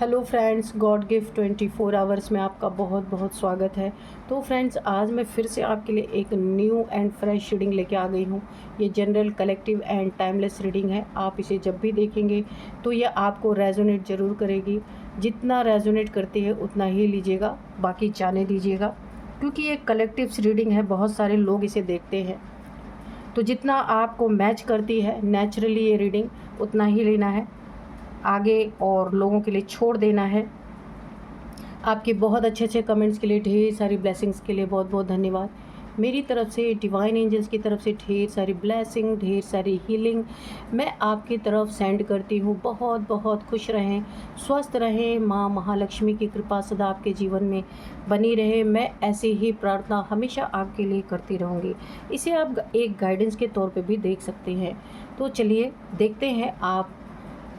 Hello friends, God gift 24 hours में आपका बहुत बहुत स्वागत है। तो फ्रेंड्स, आज मैं फिर से आपके लिए एक न्यू एंड फ्रेश रीडिंग लेके आ गई हूँ। ये general, collective and timeless reading है। आप इसे जब भी देखेंगे तो ये आपको रेजोनेट ज़रूर करेगी। जितना रेजोनेट करती है उतना ही लीजिएगा, बाकी जाने दीजिएगा, क्योंकि ये कलेक्टिव रीडिंग है। बहुत सारे लोग इसे देखते हैं, तो जितना आपको मैच करती है नेचुरली ये रीडिंग उतना ही लेना है, आगे और लोगों के लिए छोड़ देना है। आपके बहुत अच्छे अच्छे कमेंट्स के लिए, ढेर सारी ब्लेसिंग्स के लिए बहुत बहुत धन्यवाद। मेरी तरफ से, डिवाइन एंजल्स की तरफ से ढेर सारी ब्लेसिंग, ढेर सारी हीलिंग मैं आपकी तरफ सेंड करती हूँ। बहुत बहुत खुश रहें, स्वस्थ रहें, माँ महालक्ष्मी की कृपा सदा आपके जीवन में बनी रहे। मैं ऐसी ही प्रार्थना हमेशा आपके लिए करती रहूँगी। इसे आप एक गाइडेंस के तौर पे भी देख सकते हैं। तो चलिए देखते हैं आप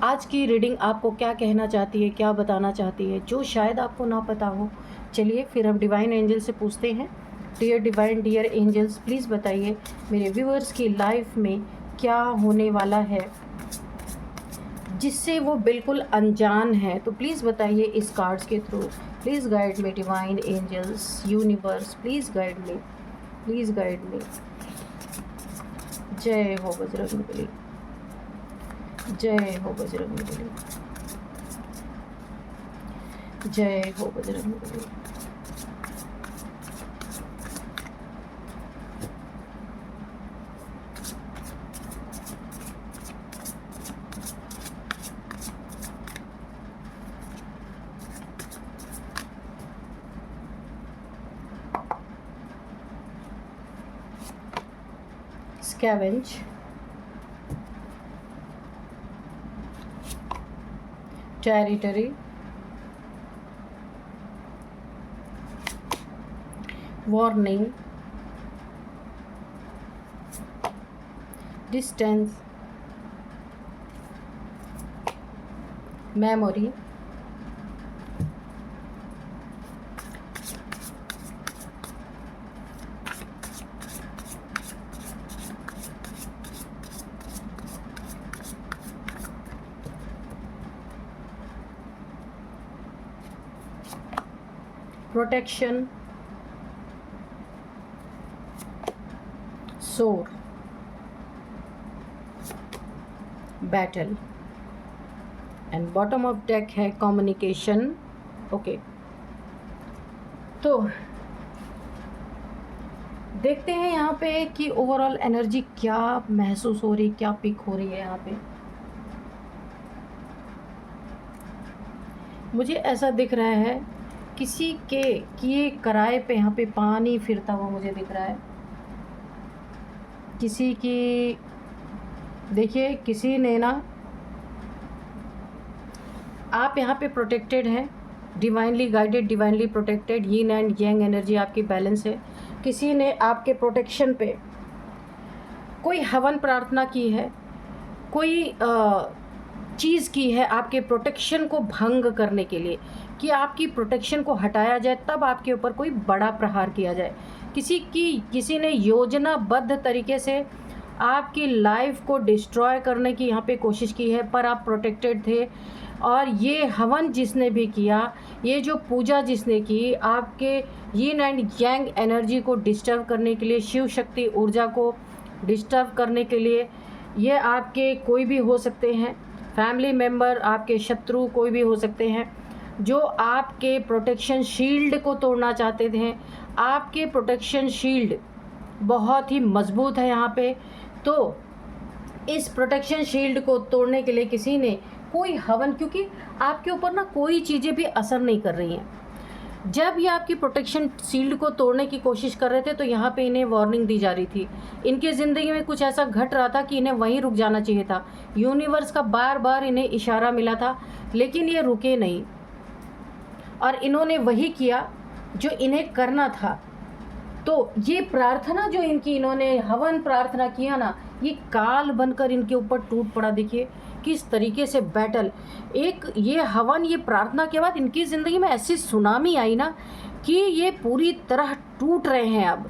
आज की रीडिंग आपको क्या कहना चाहती है, क्या बताना चाहती है, जो शायद आपको ना पता हो। चलिए फिर हम डिवाइन एंजल से पूछते हैं। Dear divine, dear angels, please बताइए मेरे व्यूअर्स की लाइफ में क्या होने वाला है जिससे वो बिल्कुल अनजान है। तो प्लीज़ बताइए इस कार्ड्स के थ्रू। Please guide me divine angels, universe, please guide me, please guide me. जय हो बजरंगबली, जय हो बजरंगबली, जय हो Bajrangbali. Scavenge, territory, warning, distance, memory, protection, sore, battle and bottom of deck है कम्युनिकेशन। ओके, तो देखते हैं यहाँ पे कि ओवरऑल एनर्जी क्या महसूस हो रही, क्या पिक हो रही है। यहाँ पे मुझे ऐसा दिख रहा है किसी के किए कराए पे यहाँ पे पानी फिरता हुआ मुझे दिख रहा है। किसी की, देखिए किसी ने ना, आप यहाँ पे प्रोटेक्टेड हैं, डिवाइनली गाइडेड, डिवाइनली प्रोटेक्टेड, यीन एंड यांग एनर्जी आपकी बैलेंस है। किसी ने आपके प्रोटेक्शन पे कोई हवन प्रार्थना की है, कोई चीज़ की है आपके प्रोटेक्शन को भंग करने के लिए, कि आपकी प्रोटेक्शन को हटाया जाए, तब आपके ऊपर कोई बड़ा प्रहार किया जाए। किसी ने योजनाबद्ध तरीके से आपकी लाइफ को डिस्ट्रॉय करने की यहाँ पे कोशिश की है, पर आप प्रोटेक्टेड थे। और ये हवन जिसने भी किया, ये जो पूजा जिसने की, आपके यीन एंड यांग एनर्जी को डिस्टर्ब करने के लिए, शिव शक्ति ऊर्जा को डिस्टर्ब करने के लिए, ये आपके कोई भी हो सकते हैं, फैमिली मेम्बर, आपके शत्रु कोई भी हो सकते हैं, जो आपके प्रोटेक्शन शील्ड को तोड़ना चाहते थे। आपके प्रोटेक्शन शील्ड बहुत ही मजबूत है यहाँ पे। तो इस प्रोटेक्शन शील्ड को तोड़ने के लिए किसी ने कोई हवन, क्योंकि आपके ऊपर ना कोई चीज़ें भी असर नहीं कर रही हैं। जब ये आपकी प्रोटेक्शन शील्ड को तोड़ने की कोशिश कर रहे थे तो यहाँ पे इन्हें वार्निंग दी जा रही थी। इनकी ज़िंदगी में कुछ ऐसा घट रहा था कि इन्हें वहीं रुक जाना चाहिए था। यूनिवर्स का बार बार इन्हें इशारा मिला था, लेकिन ये रुके नहीं और इन्होंने वही किया जो इन्हें करना था। तो ये प्रार्थना जो इनकी, इन्होंने हवन प्रार्थना किया ना, ये काल बनकर इनके ऊपर टूट पड़ा। देखिए किस तरीके से बैटल, एक ये हवन, ये प्रार्थना के बाद इनकी ज़िंदगी में ऐसी सुनामी आई ना कि ये पूरी तरह टूट रहे हैं अब।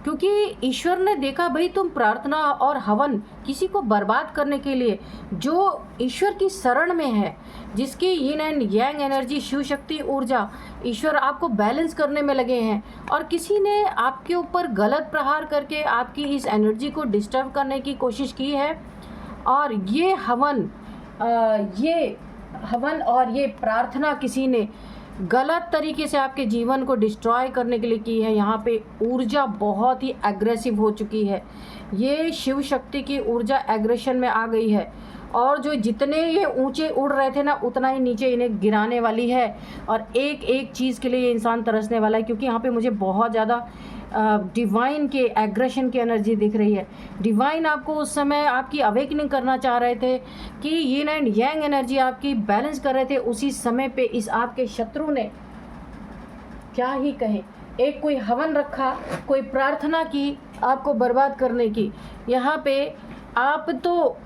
क्योंकि ईश्वर ने देखा भाई तुम प्रार्थना और हवन किसी को बर्बाद करने के लिए, जो ईश्वर की शरण में है, जिसकी yin and yang energy, Shiva Shakti ऊर्जा, ईश्वर आपको बैलेंस करने में लगे हैं, और किसी ने आपके ऊपर गलत प्रहार करके आपकी इस एनर्जी को डिस्टर्ब करने की कोशिश की है। और ये हवन और ये प्रार्थना किसी ने गलत तरीके से आपके जीवन को डिस्ट्रॉय करने के लिए की है। यहाँ पे ऊर्जा बहुत ही एग्रेसिव हो चुकी है। ये शिव शक्ति की ऊर्जा एग्रेशन में आ गई है, और जो जितने ये ऊंचे उड़ रहे थे ना, उतना ही नीचे इन्हें गिराने वाली है। और एक एक चीज़ के लिए ये इंसान तरसने वाला है, क्योंकि यहाँ पे मुझे बहुत ज़्यादा डिवाइन के एग्रेशन की एनर्जी दिख रही है। डिवाइन आपको उस समय आपकी अवेकनिंग करना चाह रहे थे कि यिन एंड यांग एनर्जी आपकी बैलेंस कर रहे थे। उसी समय पे इस आपके शत्रु ने क्या ही कहें, एक कोई हवन रखा, कोई प्रार्थना की आपको बर्बाद करने की। यहाँ पे आप तो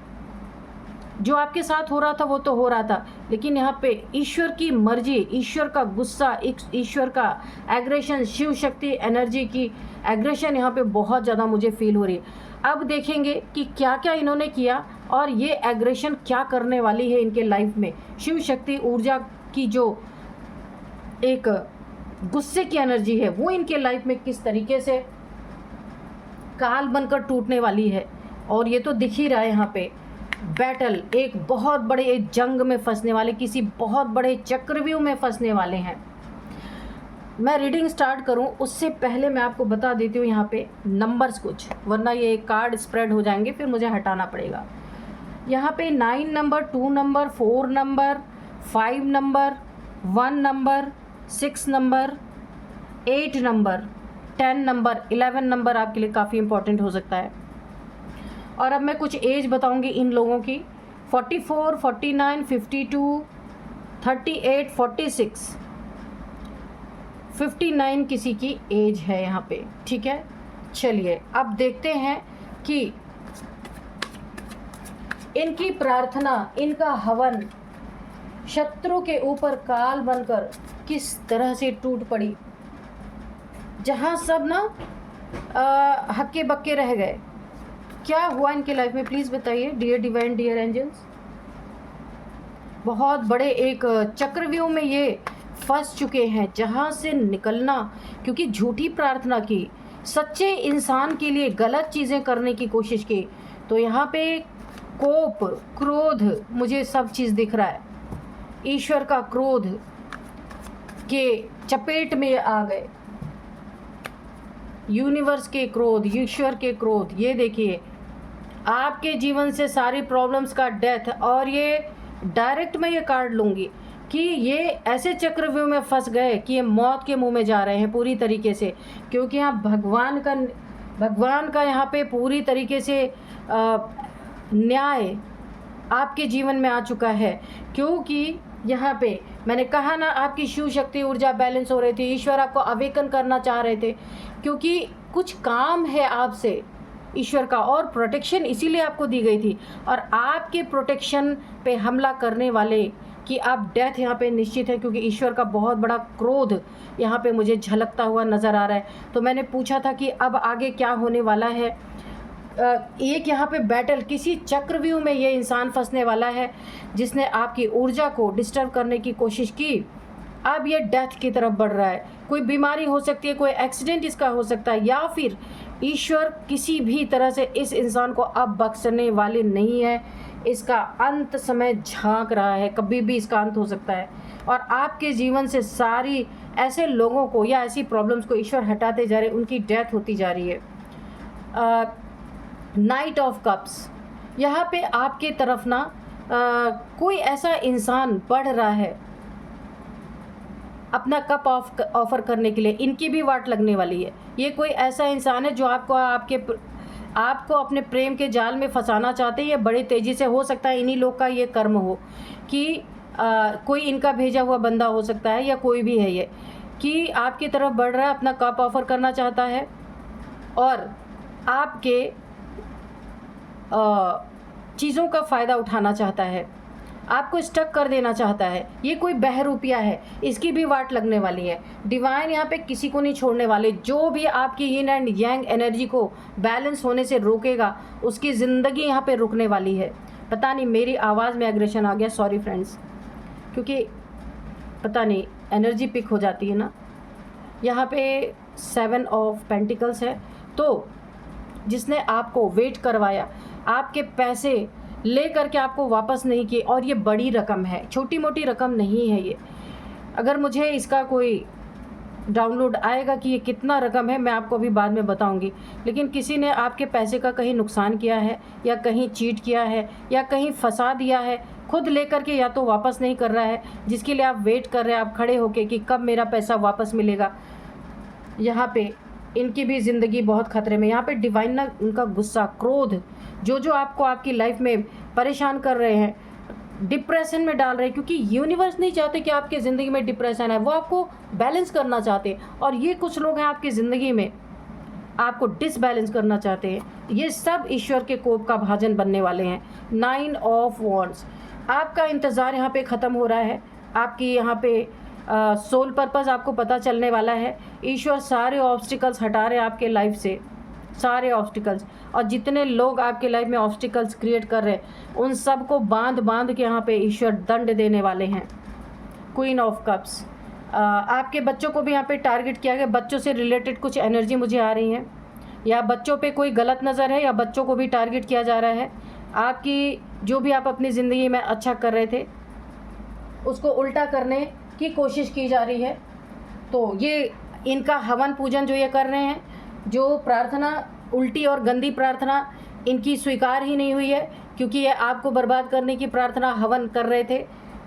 जो आपके साथ हो रहा था वो तो हो रहा था, लेकिन यहाँ पे ईश्वर की मर्जी, ईश्वर का गुस्सा, ईश्वर का एग्रेशन, शिव शक्ति एनर्जी की एग्रेशन यहाँ पे बहुत ज़्यादा मुझे फील हो रही है। अब देखेंगे कि क्या क्या इन्होंने किया और ये एग्रेशन क्या करने वाली है इनके लाइफ में। शिव शक्ति ऊर्जा की जो एक गुस्से की एनर्जी है वो इनके लाइफ में किस तरीके से काल बनकर टूटने वाली है। और ये तो दिख ही रहा है यहाँ पे बैटल, एक बहुत बड़े जंग में फंसने वाले, किसी बहुत बड़े चक्रव्यूह में फंसने वाले हैं। मैं रीडिंग स्टार्ट करूं उससे पहले मैं आपको बता देती हूँ यहाँ पे नंबर्स कुछ, वरना ये कार्ड स्प्रेड हो जाएंगे, फिर मुझे हटाना पड़ेगा। यहाँ पे 9 number, 2 number, 4 number, 5 number, 1 number, 6 number, 8 number, 10 number, 11 number आपके लिए काफ़ी इंपॉर्टेंट हो सकता है। और अब मैं कुछ एज बताऊंगी इन लोगों की। 44, 49, 52, 38, 46, 59 किसी की एज है यहाँ पे, ठीक है। चलिए अब देखते हैं कि इनकी प्रार्थना, इनका हवन शत्रु के ऊपर काल बनकर किस तरह से टूट पड़ी। जहाँ सब ना हक्के बक्के रह गए, क्या हुआ इनके लाइफ में प्लीज़ बताइए डियर डिवाइन, डियर एंजल्स। बहुत बड़े एक चक्रव्यूह में ये फंस चुके हैं, जहाँ से निकलना, क्योंकि झूठी प्रार्थना की, सच्चे इंसान के लिए गलत चीज़ें करने की कोशिश की। तो यहाँ पे कोप, क्रोध, मुझे सब चीज़ दिख रहा है। ईश्वर का क्रोध के चपेट में आ गए, यूनिवर्स के क्रोध, ईश्वर के क्रोध। ये देखिए आपके जीवन से सारी प्रॉब्लम्स का डेथ। और ये डायरेक्ट मैं ये कार्ड लूँगी कि ये ऐसे चक्रव्यूह में फंस गए कि ये मौत के मुंह में जा रहे हैं पूरी तरीके से, क्योंकि यहाँ भगवान का यहाँ पे पूरी तरीके से न्याय आपके जीवन में आ चुका है। क्योंकि यहाँ पे मैंने कहा ना, आपकी शिव शक्ति ऊर्जा बैलेंस हो रही थी, ईश्वर आपको अवेकन करना चाह रहे थे, क्योंकि कुछ काम है आपसे ईश्वर का, और प्रोटेक्शन इसीलिए आपको दी गई थी। और आपके प्रोटेक्शन पे हमला करने वाले की आप डेथ यहाँ पे निश्चित है, क्योंकि ईश्वर का बहुत बड़ा क्रोध यहाँ पे मुझे झलकता हुआ नज़र आ रहा है। तो मैंने पूछा था कि अब आगे क्या होने वाला है। एक यहाँ पे बैटल, किसी चक्रव्यूह में ये इंसान फंसने वाला है जिसने आपकी ऊर्जा को डिस्टर्ब करने की कोशिश की। अब ये डेथ की तरफ बढ़ रहा है। कोई बीमारी हो सकती है, कोई एक्सीडेंट इसका हो सकता है, या फिर ईश्वर किसी भी तरह से इस इंसान को अब बख्शने वाले नहीं है। इसका अंत समय झांक रहा है, कभी भी इसका अंत हो सकता है। और आपके जीवन से सारी ऐसे लोगों को या ऐसी प्रॉब्लम्स को ईश्वर हटाते जा रहे हैं, उनकी डेथ होती जा रही है। नाइट ऑफ कप्स, यहाँ पे आपके तरफ ना कोई ऐसा इंसान बढ़ रहा है अपना कप ऑफर करने के लिए, इनकी भी वाट लगने वाली है। ये कोई ऐसा इंसान है जो आपको अपने प्रेम के जाल में फंसाना चाहते हैं। ये बड़ी तेज़ी से, हो सकता है इन्हीं लोग का ये कर्म हो कि कोई इनका भेजा हुआ बंदा हो सकता है, या कोई भी है ये, कि आपकी तरफ बढ़ रहा है, अपना कप ऑफर करना चाहता है और आपके चीज़ों का फ़ायदा उठाना चाहता है। आपको स्टक कर देना चाहता है। ये कोई बहरूपिया है, इसकी भी वाट लगने वाली है। डिवाइन यहाँ पे किसी को नहीं छोड़ने वाले। जो भी आपकी यिन एंड यांग एनर्जी को बैलेंस होने से रोकेगा, उसकी ज़िंदगी यहाँ पे रुकने वाली है। पता नहीं मेरी आवाज़ में एग्रेशन आ गया, सॉरी फ्रेंड्स, क्योंकि पता नहीं एनर्जी पिक हो जाती है ना। यहाँ पे 7 ऑफ पेंटिकल्स है। तो जिसने आपको वेट करवाया, आपके पैसे ले करके आपको वापस नहीं किए, और ये बड़ी रकम है, छोटी मोटी रकम नहीं है ये। अगर मुझे इसका कोई डाउनलोड आएगा कि ये कितना रकम है, मैं आपको अभी बाद में बताऊंगी। लेकिन किसी ने आपके पैसे का कहीं नुकसान किया है, या कहीं चीट किया है, या कहीं फंसा दिया है, खुद लेकर के या तो वापस नहीं कर रहा है, जिसके लिए आप वेट कर रहे हैं आप खड़े होके कि कब मेरा पैसा वापस मिलेगा। यहाँ पे इनकी भी ज़िंदगी बहुत खतरे में। यहाँ पे डिवाइन ना, उनका गुस्सा, क्रोध, जो आपको आपकी लाइफ में परेशान कर रहे हैं, डिप्रेशन में डाल रहे हैं, क्योंकि यूनिवर्स नहीं चाहते कि आपके ज़िंदगी में डिप्रेशन है, वो आपको बैलेंस करना चाहते हैं। और ये कुछ लोग हैं आपकी ज़िंदगी में आपको डिसबैलेंस करना चाहते हैं। ये सब ईश्वर के कोप का भाजन बनने वाले हैं। 9 ऑफ वॉन्ड्स, आपका इंतज़ार यहाँ पे ख़त्म हो रहा है। आपकी यहाँ पे सोल पर्पस आपको पता चलने वाला है। ईश्वर सारे ऑब्स्टिकल्स हटा रहे हैं आपके लाइफ से, सारे ऑब्स्टिकल्स। और जितने लोग आपके लाइफ में ऑब्स्टिकल्स क्रिएट कर रहे हैं, उन सब को बांध के यहाँ पे ईश्वर दंड देने वाले हैं। क्वीन ऑफ कप्स, आपके बच्चों को भी यहाँ पे टारगेट किया गया। बच्चों से रिलेटेड कुछ एनर्जी मुझे आ रही है, या बच्चों पे कोई गलत नज़र है, या बच्चों को भी टारगेट किया जा रहा है। आपकी जो भी आप अपनी ज़िंदगी में अच्छा कर रहे थे, उसको उल्टा करने की कोशिश की जा रही है। तो ये इनका हवन पूजन जो ये कर रहे हैं, जो प्रार्थना उल्टी और गंदी प्रार्थना इनकी स्वीकार ही नहीं हुई है, क्योंकि ये आपको बर्बाद करने की प्रार्थना हवन कर रहे थे।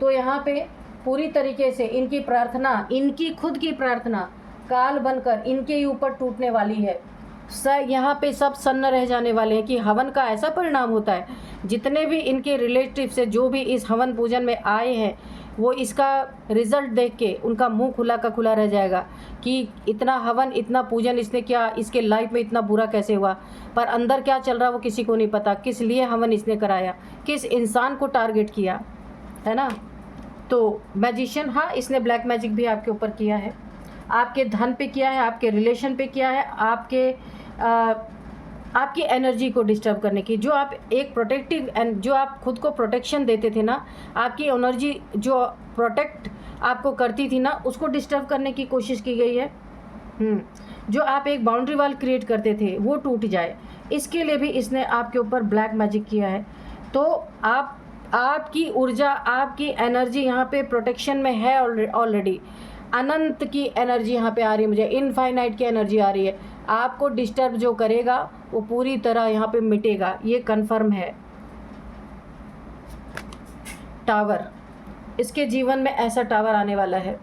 तो यहाँ पे पूरी तरीके से इनकी प्रार्थना, इनकी खुद की प्रार्थना काल बनकर इनके ही ऊपर टूटने वाली है। यहाँ पे सब सन्न रह जाने वाले हैं कि हवन का ऐसा परिणाम होता है। जितने भी इनके रिलेटिव से जो भी इस हवन पूजन में आए हैं, वो इसका रिज़ल्ट देख के उनका मुंह खुला का खुला रह जाएगा कि इतना हवन, इतना पूजन इसने किया, इसके लाइफ में इतना बुरा कैसे हुआ। पर अंदर क्या चल रहा वो किसी को नहीं पता। किस लिए हवन इसने कराया, किस इंसान को टारगेट किया, है ना। तो मैजिशियन, हाँ, इसने ब्लैक मैजिक भी आपके ऊपर किया है, आपके धन पे किया है, आपके रिलेशन पे किया है, आपकी एनर्जी को डिस्टर्ब करने की। जो आप एक प्रोटेक्टिव एंड जो आप खुद को प्रोटेक्शन देते थे ना, आपकी एनर्जी जो प्रोटेक्ट आपको करती थी ना, उसको डिस्टर्ब करने की कोशिश की गई है। जो आप एक बाउंड्री वाल क्रिएट करते थे वो टूट जाए, इसके लिए भी इसने आपके ऊपर ब्लैक मैजिक किया है। तो आपकी ऊर्जा, आपकी एनर्जी यहाँ पे प्रोटेक्शन में है ऑलरेडी। अनंत की एनर्जी यहाँ पे आ रही है, मुझे इनफाइनाइट की एनर्जी आ रही है। आपको डिस्टर्ब जो करेगा वो पूरी तरह यहाँ पे मिटेगा, ये कंफर्म है। टावर, इसके जीवन में ऐसा टावर आने वाला है,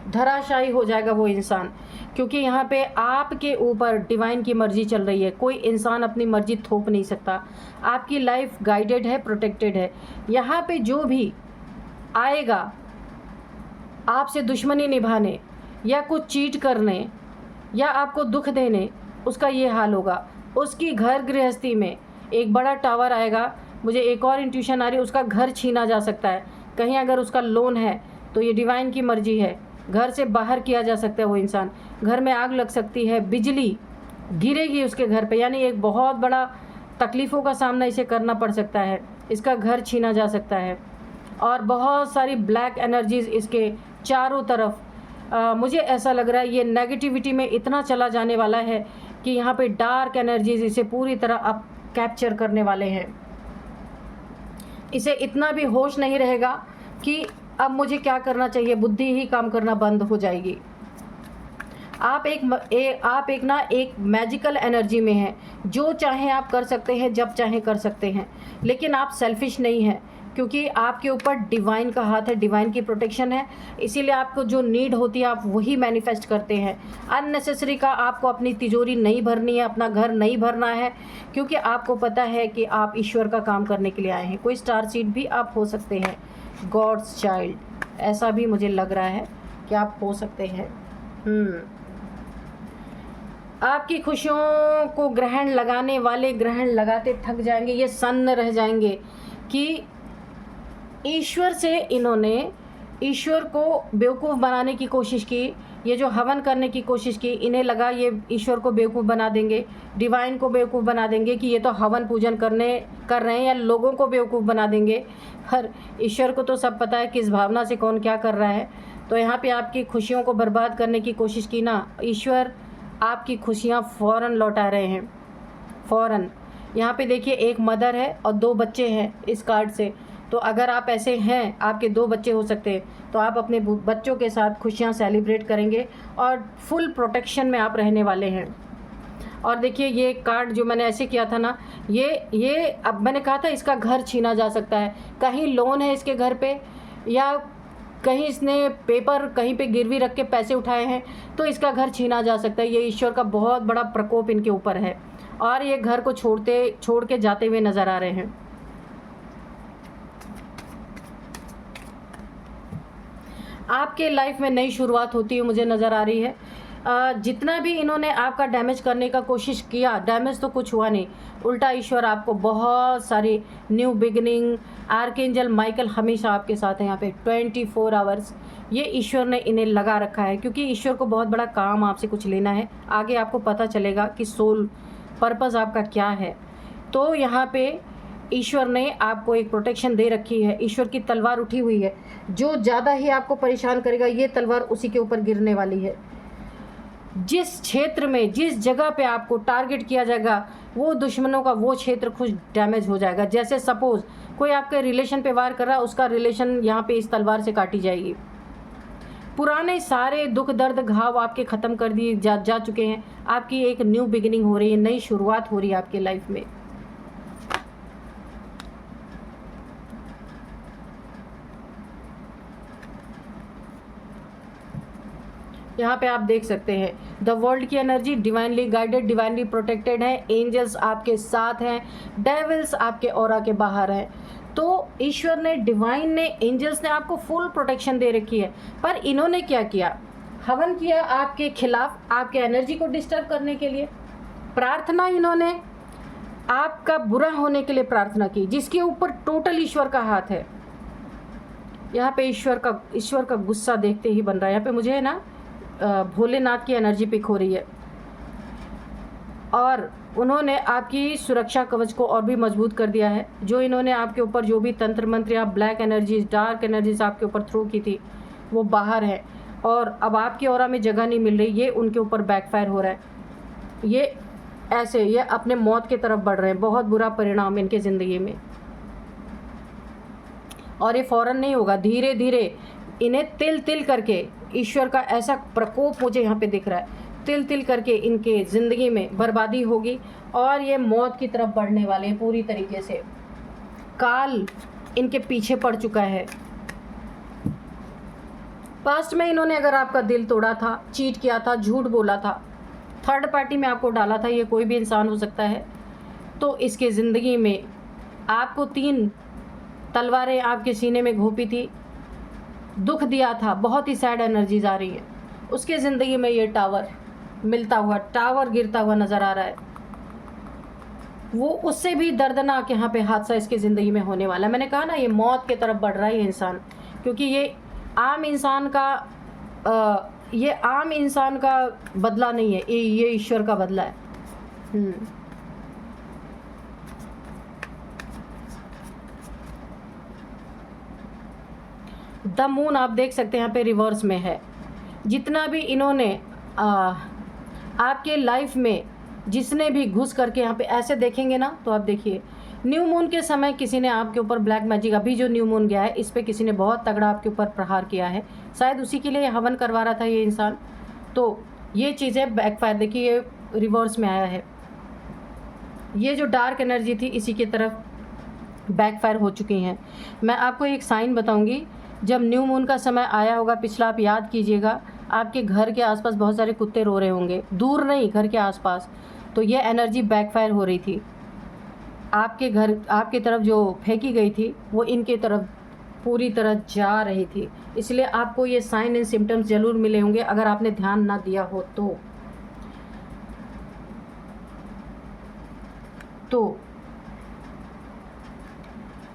धराशायी हो जाएगा वो इंसान, क्योंकि यहाँ पे आपके ऊपर डिवाइन की मर्जी चल रही है। कोई इंसान अपनी मर्जी थोप नहीं सकता। आपकी लाइफ गाइडेड है, प्रोटेक्टेड है। यहाँ पे जो भी आएगा आपसे दुश्मनी निभाने या कुछ चीट करने या आपको दुख देने, उसका ये हाल होगा। उसकी घर गृहस्थी में एक बड़ा टावर आएगा। मुझे एक और इंट्यूशन आ रही है, उसका घर छीना जा सकता है। कहीं अगर उसका लोन है तो ये डिवाइन की मर्जी है, घर से बाहर किया जा सकता है वो इंसान। घर में आग लग सकती है, बिजली गिरेगी उसके घर पे, यानी एक बहुत बड़ा तकलीफ़ों का सामना इसे करना पड़ सकता है। इसका घर छीना जा सकता है और बहुत सारी ब्लैक एनर्जीज़ इसके चारों तरफ। मुझे ऐसा लग रहा है ये नेगेटिविटी में इतना चला जाने वाला है कि यहाँ पे डार्क एनर्जीज इसे पूरी तरह अब कैप्चर करने वाले हैं। इसे इतना भी होश नहीं रहेगा कि अब मुझे क्या करना चाहिए, बुद्धि ही काम करना बंद हो जाएगी। आप एक मैजिकल एनर्जी में हैं, जो चाहे आप कर सकते हैं, जब चाहे कर सकते हैं, लेकिन आप सेल्फिश नहीं हैं, क्योंकि आपके ऊपर डिवाइन का हाथ है, डिवाइन की प्रोटेक्शन है। इसीलिए आपको जो नीड होती है आप वही मैनिफेस्ट करते हैं। अननेसेसरी का आपको अपनी तिजोरी नहीं भरनी है, अपना घर नहीं भरना है, क्योंकि आपको पता है कि आप ईश्वर का काम करने के लिए आए हैं। कोई स्टार सीड भी आप हो सकते हैं, गॉड्स चाइल्ड, ऐसा भी मुझे लग रहा है कि आप हो सकते हैं। आपकी खुशियों को ग्रहण लगाने वाले ग्रहण लगाते थक जाएंगे, ये सन्न रह जाएंगे कि ईश्वर से इन्होंने ईश्वर को बेवकूफ़ बनाने की कोशिश की। ये जो हवन करने की कोशिश की, इन्हें लगा ये ईश्वर को बेवकूफ़ बना देंगे, डिवाइन को बेवकूफ़ बना देंगे कि ये तो हवन पूजन कर रहे हैं, या लोगों को बेवकूफ़ बना देंगे। पर ईश्वर को तो सब पता है किस भावना से कौन क्या कर रहा है। तो यहाँ पे आपकी खुशियों को बर्बाद करने की कोशिश की ना, ईश्वर आपकी खुशियाँ फ़ौरन लौटा रहे हैं, फ़ौरन। यहाँ पे देखिए एक मदर है और 2 बच्चे हैं इस कार्ड से। तो अगर आप ऐसे हैं, आपके 2 बच्चे हो सकते हैं, तो आप अपने बच्चों के साथ खुशियाँ सेलिब्रेट करेंगे और फुल प्रोटेक्शन में आप रहने वाले हैं। और देखिए ये कार्ड जो मैंने ऐसे किया था ना, ये अब मैंने कहा था इसका घर छीना जा सकता है। कहीं लोन है इसके घर पे, या कहीं इसने पेपर कहीं पे गिरवी रख के पैसे उठाए हैं, तो इसका घर छीना जा सकता है। ये ईश्वर का बहुत बड़ा प्रकोप इनके ऊपर है और ये घर को छोड़ के जाते हुए नज़र आ रहे हैं। आपके लाइफ में नई शुरुआत होती हुई मुझे नज़र आ रही है। जितना भी इन्होंने आपका डैमेज करने का कोशिश किया, डैमेज तो कुछ हुआ नहीं, उल्टा ईश्वर आपको बहुत सारी न्यू बिगिनिंग, आर्कएंजल माइकल हमेशा आपके साथ है यहाँ पे 24 आवर्स। ये ईश्वर ने इन्हें लगा रखा है, क्योंकि ईश्वर को बहुत बड़ा काम आपसे कुछ लेना है। आगे आपको पता चलेगा कि सोल पर्पज़ आपका क्या है। तो यहाँ पे ईश्वर ने आपको एक प्रोटेक्शन दे रखी है। ईश्वर की तलवार उठी हुई है, जो ज़्यादा ही आपको परेशान करेगा ये तलवार उसी के ऊपर गिरने वाली है। जिस क्षेत्र में, जिस जगह पे आपको टारगेट किया जाएगा, वो दुश्मनों का वो क्षेत्र कुछ डैमेज हो जाएगा। जैसे सपोज़ कोई आपके रिलेशन पे वार कर रहा है, उसका रिलेशन यहाँ पे इस तलवार से काटी जाएगी। पुराने सारे दुख दर्द घाव आपके ख़त्म कर दिए जा चुके हैं। आपकी एक न्यू बिगिनिंग हो रही है, नई शुरुआत हो रही है आपके लाइफ में। यहाँ पे आप देख सकते हैं द वर्ल्ड की energy divinely guided, divinely protected है। एंजल्स आपके साथ हैं, डेविल्स आपके ऑरा के बाहर हैं। तो ईश्वर ने, डिवाइन ने, एंजल्स ने आपको फुल प्रोटेक्शन दे रखी है। पर इन्होंने क्या किया? हवन किया आपके खिलाफ, आपके एनर्जी को डिस्टर्ब करने के लिए। प्रार्थना इन्होंने आपका बुरा होने के लिए प्रार्थना की, जिसके ऊपर टोटल ईश्वर का हाथ है। यहाँ पे ईश्वर का गुस्सा देखते ही बन रहा है। यहाँ पे मुझे है ना भोलेनाथ की एनर्जी पिक हो रही है, और उन्होंने आपकी सुरक्षा कवच को और भी मजबूत कर दिया है। जो इन्होंने आपके ऊपर जो भी तंत्र मंत्र या ब्लैक एनर्जीज, डार्क एनर्जीज आपके ऊपर थ्रो की थी, वो बाहर है और अब आपकी ऑरा में जगह नहीं मिल रही। ये उनके ऊपर बैकफायर हो रहा है। ये अपने मौत की तरफ बढ़ रहे हैं। बहुत बुरा परिणाम इनके ज़िंदगी में, और ये फ़ौरन नहीं होगा, धीरे धीरे इन्हें तिल तिल करके ईश्वर का ऐसा प्रकोप मुझे यहाँ पे दिख रहा है। तिल तिल करके इनके ज़िंदगी में बर्बादी होगी और ये मौत की तरफ बढ़ने वाले हैं पूरी तरीके से। काल इनके पीछे पड़ चुका है। पास्ट में इन्होंने अगर आपका दिल तोड़ा था, चीट किया था, झूठ बोला था, थर्ड पार्टी में आपको डाला था, ये कोई भी इंसान हो सकता है, तो इसके ज़िंदगी में आपको 3 तलवारें आपके सीने में घोंपी थी, दुख दिया था, बहुत ही सैड एनर्जीज आ रही है। उसके ज़िंदगी में ये टावर मिलता हुआ, टावर गिरता हुआ नज़र आ रहा है। वो उससे भी दर्दनाक यहाँ पे हादसा इसके ज़िंदगी में होने वाला है। मैंने कहा ना, ये मौत की तरफ बढ़ रहा है ये इंसान, क्योंकि ये आम इंसान का बदला नहीं है, ये ईश्वर का बदला है। द मून आप देख सकते हैं यहाँ पे रिवर्स में है। जितना भी इन्होंने आपके लाइफ में जिसने भी घुस करके यहाँ पे ऐसे देखेंगे ना, तो आप देखिए न्यू मून के समय किसी ने आपके ऊपर ब्लैक मैजिक, अभी जो न्यू मून गया है इस पे किसी ने बहुत तगड़ा आपके ऊपर प्रहार किया है। शायद उसी के लिए हवन करवा रहा था ये इंसान। तो ये चीज़ें बैकफायर, देखिए ये रिवर्स में आया है। ये जो डार्क एनर्जी थी इसी की तरफ बैकफायर हो चुकी हैं। मैं आपको एक साइन बताऊँगी, जब न्यू मून का समय आया होगा पिछला, आप याद कीजिएगा, आपके घर के आसपास बहुत सारे कुत्ते रो रहे होंगे, दूर नहीं, घर के आसपास। तो ये एनर्जी बैकफायर हो रही थी। आपके घर, आपकी तरफ जो फेंकी गई थी वो इनके तरफ पूरी तरह जा रही थी। इसलिए आपको ये साइन एंड सिम्टम्स ज़रूर मिले होंगे अगर आपने ध्यान ना दिया हो तो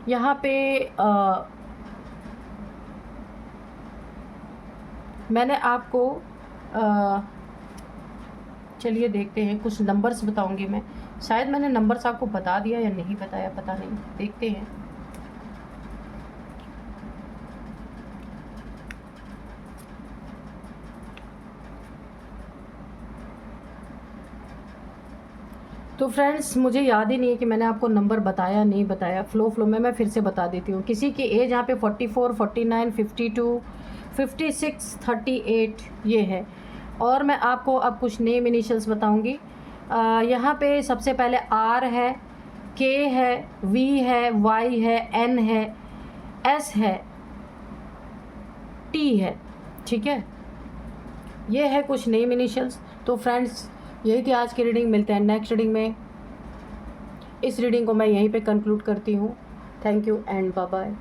यहाँ पे मैंने आपको चलिए देखते हैं, कुछ नंबर्स बताऊंगी मैं। शायद मैंने नंबर्स आपको बता दिया या नहीं बताया, पता नहीं, देखते हैं। तो फ्रेंड्स मुझे याद ही नहीं है कि मैंने आपको नंबर बताया नहीं बताया। फ्लो में मैं फिर से बता देती हूँ। किसी की एज यहाँ पे 44, 49, 52, 56, 38 ये है। और मैं आपको अब कुछ नेम इनिशियल्स बताऊँगी। यहाँ पे सबसे पहले आर है, के है, वी है, वाई है, एन है, एस है, टी है। ठीक है, ये है कुछ नेम इनिशियल्स। तो फ्रेंड्स यही थी आज की रीडिंग। मिलते हैं नेक्स्ट रीडिंग में। इस रीडिंग को मैं यहीं पे कंक्लूड करती हूँ। Thank you and bye bye.